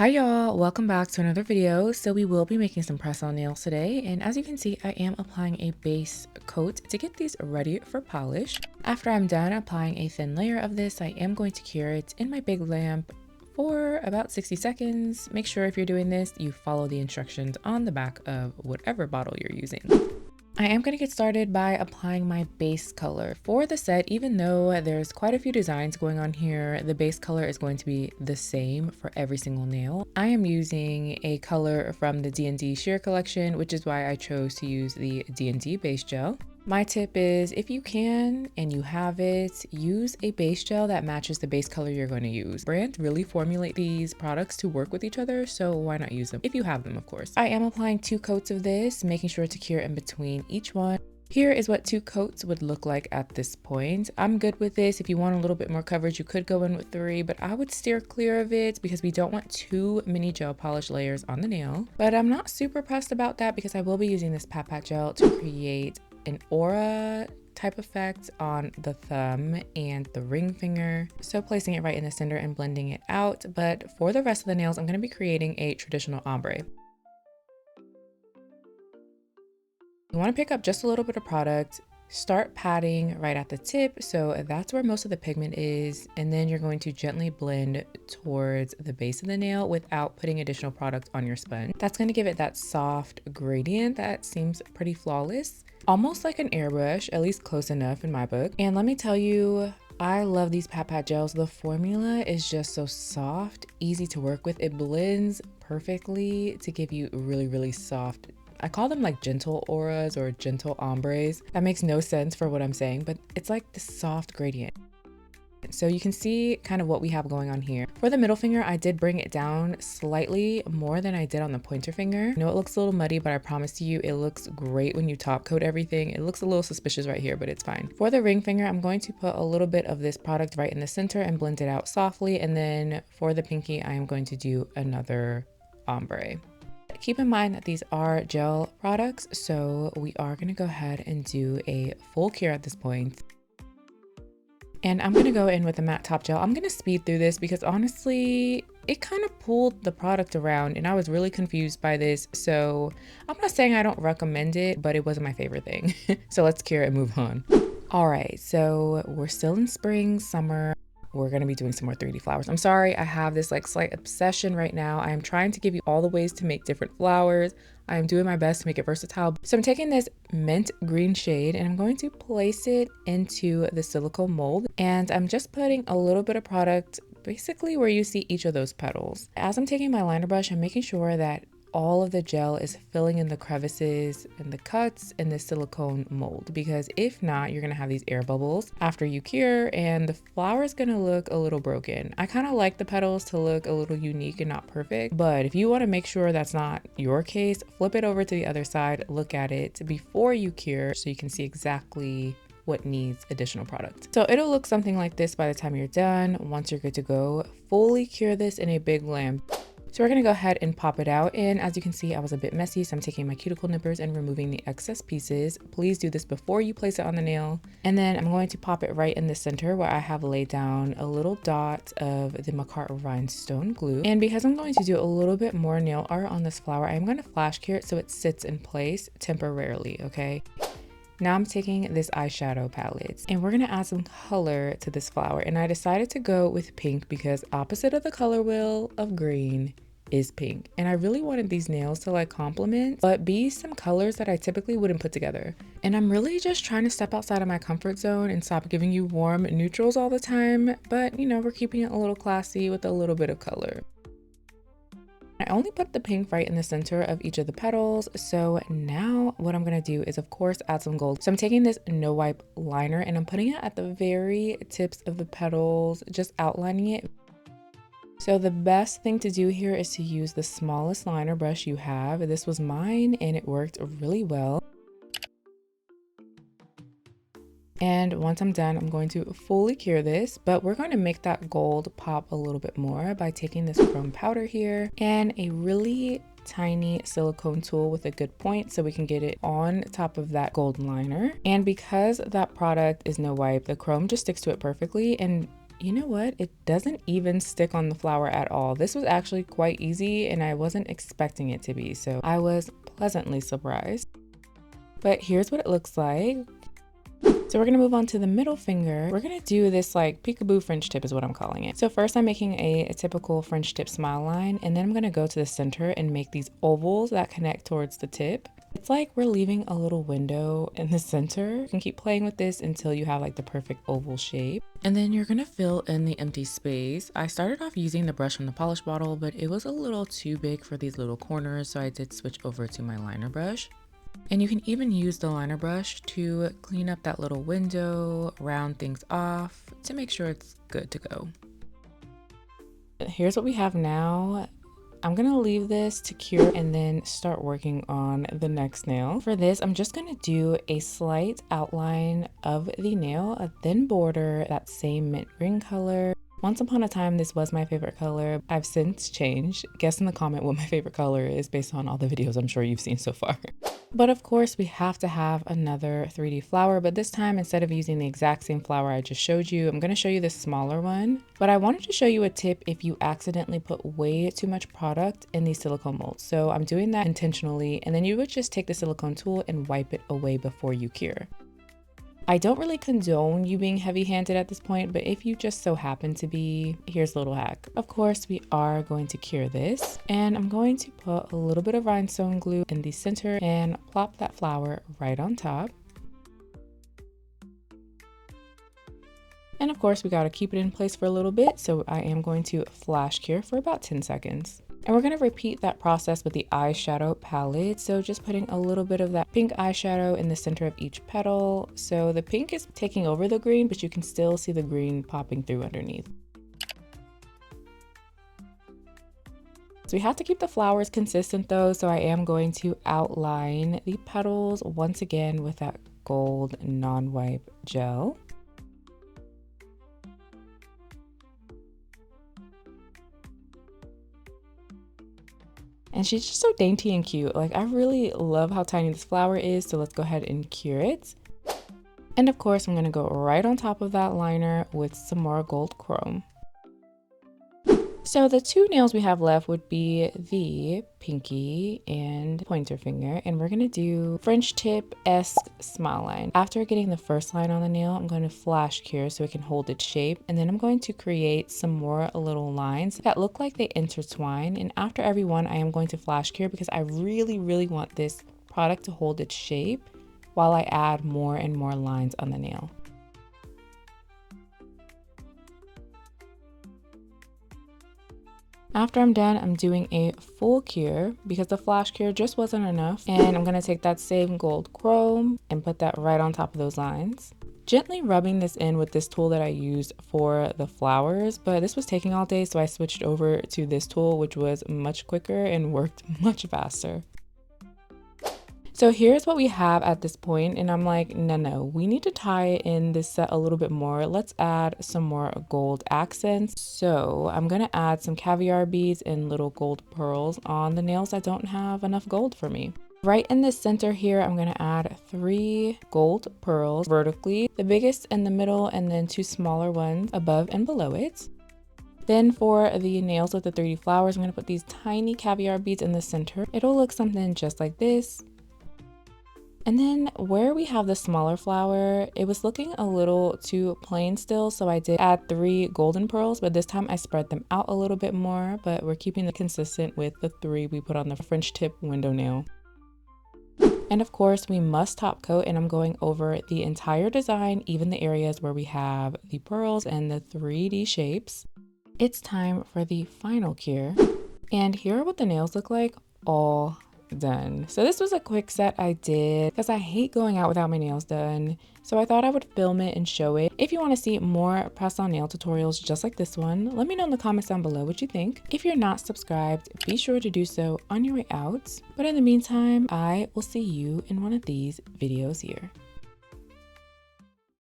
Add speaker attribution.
Speaker 1: Hi y'all, welcome back to another video. So we will be making some press-on nails today, and as you can see, I am applying a base coat to get these ready for polish. After I'm done applying a thin layer of this, I am going to cure it in my big lamp for about 60 seconds. Make sure if you're doing this, you follow the instructions on the back of whatever bottle you're using. I am going to get started by applying my base color. For the set, even though there's quite a few designs going on here, the base color is going to be the same for every single nail. I am using a color from the D&D Sheer collection, which is why I chose to use the D&D base gel. My tip is, if you can and you have it, use a base gel that matches the base color you're going to use. Brands really formulate these products to work with each other, so why not use them if you have them, of course. I am applying 2 coats of this, making sure to cure in between each one. Here is what 2 coats would look like at this point. I'm good with this. If you want a little bit more coverage, you could go in with 3, but I would steer clear of it because we don't want too many gel polish layers on the nail. But I'm not super pressed about that because I will be using this Pat Pat gel to create an aura type effect on the thumb and the ring finger. So placing it right in the center and blending it out. But for the rest of the nails, I'm going to be creating a traditional ombre. You want to pick up just a little bit of product, start patting right at the tip, so that's where most of the pigment is, and then you're going to gently blend towards the base of the nail without putting additional product on your sponge. That's going to give it that soft gradient that seems pretty flawless, almost like an airbrush, at least close enough in my book. And let me tell you, I love these Pat Pat gels. The formula is just so soft, easy to work with. It blends perfectly to give you really soft, I call them like gentle auras or gentle ombres. That makes no sense for what I'm saying, but it's like the soft gradient. So you can see kind of what we have going on here. For the middle finger, I did bring it down slightly more than I did on the pointer finger. I know it looks a little muddy, but I promise you it looks great when you top coat everything. It looks a little suspicious right here, but it's fine. For the ring finger, I'm going to put a little bit of this product right in the center and blend it out softly. And then for the pinky, I am going to do another ombre. Keep in mind that these are gel products, so we are going to go ahead and do a full cure at this point. And I'm going to go in with a matte top gel. I'm going to speed through this because honestly, it kind of pulled the product around and I was really confused by this. So I'm not saying I don't recommend it, but it wasn't my favorite thing. So let's cure and move on. All right, so we're still in spring, summer. We're going to be doing some more 3D flowers. I'm sorry, I have this like slight obsession right now. I am trying to give you all the ways to make different flowers. I am doing my best to make it versatile. So I'm taking this mint green shade and I'm going to place it into the silicone mold. And I'm just putting a little bit of product basically where you see each of those petals. As I'm taking my liner brush, I'm making sure that all of the gel is filling in the crevices and the cuts in the silicone mold, because if not, you're gonna have these air bubbles after you cure and the flower is gonna look a little broken. I kind of like the petals to look a little unique and not perfect, but if you want to make sure that's not your case, flip it over to the other side, look at it before you cure so you can see exactly what needs additional product. So it'll look something like this by the time you're done. Once you're good to go, fully cure this in a big lamp. So we're gonna go ahead and pop it out, and as you can see, I was a bit messy, so I'm taking my cuticle nippers and removing the excess pieces. Please do this before you place it on the nail. And then I'm going to pop it right in the center where I have laid down a little dot of the Macarta rhinestone glue. And because I'm going to do a little bit more nail art on this flower, I'm gonna flash cure it so it sits in place temporarily, okay? Now I'm taking this eyeshadow palette and we're gonna add some color to this flower. And I decided to go with pink because opposite of the color wheel of green is pink. And I really wanted these nails to like complement, but be some colors that I typically wouldn't put together. And I'm really just trying to step outside of my comfort zone and stop giving you warm neutrals all the time. But you know, we're keeping it a little classy with a little bit of color. I only put the pink right in the center of each of the petals. So now what I'm gonna do is of course add some gold. So I'm taking this no wipe liner and I'm putting it at the very tips of the petals, just outlining it. So the best thing to do here is to use the smallest liner brush you have. This was mine and it worked really well. And once I'm done, I'm going to fully cure this, but we're going to make that gold pop a little bit more by taking this chrome powder here and a really tiny silicone tool with a good point so we can get it on top of that gold liner. And because that product is no wipe, the chrome just sticks to it perfectly. And you know what? It doesn't even stick on the flower at all. This was actually quite easy and I wasn't expecting it to be, so I was pleasantly surprised. But here's what it looks like. So we're gonna move on to the middle finger. We're gonna do this like peekaboo French tip is what I'm calling it. So first I'm making a typical French tip smile line, and then I'm gonna go to the center and make these ovals that connect towards the tip. It's like we're leaving a little window in the center. You can keep playing with this until you have like the perfect oval shape. And then you're gonna fill in the empty space. I started off using the brush from the polish bottle, but it was a little too big for these little corners, so I did switch over to my liner brush. And you can even use the liner brush to clean up that little window, round things off to make sure it's good to go. Here's what we have now. I'm gonna leave this to cure and then start working on the next nail. For this, I'm just gonna do a slight outline of the nail, a thin border, that same mint green color. Once upon a time, this was my favorite color. I've since changed. Guess in the comment what my favorite color is based on all the videos I'm sure you've seen so far. But of course, we have to have another 3D flower, but this time, instead of using the exact same flower I just showed you, I'm gonna show you this smaller one. But I wanted to show you a tip if you accidentally put way too much product in these silicone molds. So I'm doing that intentionally, and then you would just take the silicone tool and wipe it away before you cure. I don't really condone you being heavy-handed at this point, but if you just so happen to be, here's a little hack. Of course, we are going to cure this, and I'm going to put a little bit of rhinestone glue in the center and plop that flower right on top. And of course, we got to keep it in place for a little bit, so I am going to flash cure for about 10 seconds. And we're going to repeat that process with the eyeshadow palette. So just putting a little bit of that pink eyeshadow in the center of each petal. So the pink is taking over the green, but you can still see the green popping through underneath. So we have to keep the flowers consistent though. So I am going to outline the petals once again with that gold non-wipe gel. And she's just so dainty and cute. Like, I really love how tiny this flower is, so let's go ahead and cure it. And of course, I'm gonna go right on top of that liner with some more gold chrome. So the two nails we have left would be the pinky and pointer finger, and we're gonna do French tip-esque smile line. After getting the first line on the nail, I'm going to flash cure so it can hold its shape, and then I'm going to create some more little lines that look like they intertwine. And after every one, I am going to flash cure because I really want this product to hold its shape while I add more and more lines on the nail. After I'm done, I'm doing a full cure because the flash cure just wasn't enough. And I'm gonna take that same gold chrome and put that right on top of those lines. Gently rubbing this in with this tool that I used for the flowers, but this was taking all day, so I switched over to this tool, which was much quicker and worked much faster. So here's what we have at this point, and I'm like, no, we need to tie in this set a little bit more. Let's add some more gold accents. So I'm gonna add some caviar beads and little gold pearls on the nails that don't have enough gold for me. Right in the center here, I'm gonna add 3 gold pearls vertically, the biggest in the middle and then 2 smaller ones above and below it. Then for the nails with the 3D flowers, I'm gonna put these tiny caviar beads in the center. It'll look something just like this. And then where we have the smaller flower, it was looking a little too plain still, so I did add 3 golden pearls, but this time I spread them out a little bit more, but we're keeping it consistent with the 3 we put on the French tip window nail. And of course, we must top coat, and I'm going over the entire design, even the areas where we have the pearls and the 3D shapes. It's time for the final cure. And here are what the nails look like all done. So this was a quick set I did because I hate going out without my nails done. So I thought I would film it and show it. If you want to see more press-on nail tutorials just like this one, let me know in the comments down below what you think. If you're not subscribed, be sure to do so on your way out. But in the meantime, I will see you in one of these videos here.